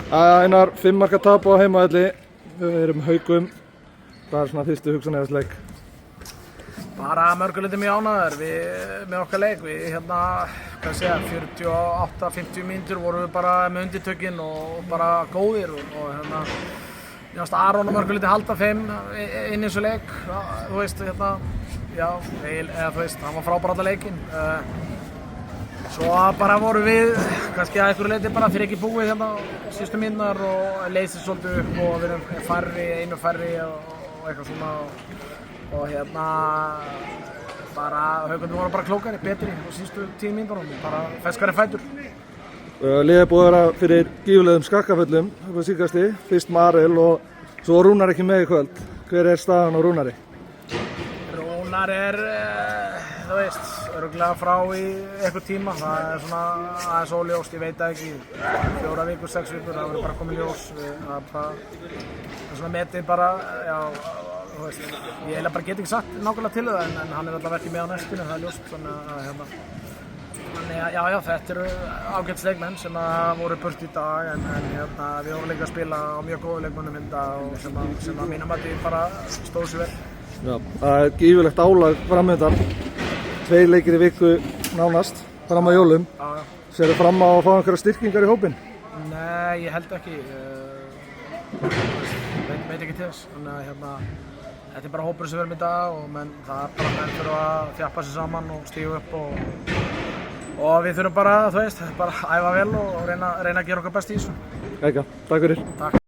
Einar 5 marka tap á heimavelli. Við erum Haukum. Hvað svona fyrstu hugsanir þess leik? Bara mörguleiti mjög ánægður með okkar leik. Við 48-50 mínútur vorum við bara með undirtökin og bara góðir og ég veist Aron og mörguleiti halda þeim inn í þessu leik. Þú veist, hann var frábær allan leikinn. Svo bara vorum við kannski að einhverju leiti bara fyrir ekki búið síðustu mínútur og leysið svolítið upp og við erum einu færri og eitthvað svona og bara Haukarnir voru bara klókari, betri á síðustu 10 mínútur og bara feskari fætur. Liðið búið að vera fyrir gífurlegum skakkaföllum upp á síðkasti, fyrst Marel og svo Rúnar ekki með í kvöld. Hver er staðan á Rúnari? Rúnar þú veist, örugglega frá í eitthvað tíma. Það er svona aðeins óljóst, ég veit það ekki. 4 vikur, 6 vikur, það verður bara komið ljós. Það er svona metið bara, þú veist, ég eiginlega bara get ekki sagt nákvæmlega til það en hann er alltaf ekki með á næstinu, það er ljóst. Þannig að þetta eru ágætis leikmenn sem voru burt í dag en við vorum líka að spila á mjög góðu leikmönnum í dag og sem að mínum mati bara stóð sér vel. Já, það er gífurlegt álag framöndan. 2 leikir í viku nánast, fram á jólum. Sérðu fram á að fá einhverja styrkingar í hópinn? Nei, ég held ekki. Veit ekki til þess. Þannig að þetta er bara hópurinn sem við erum í dag og það er bara menn fyrir að þjappa sig saman og stíga upp og við þurfum bara, þú veist, bara æfa vel og reyna að gera okkar best í þessu. Takk fyrir. Takk.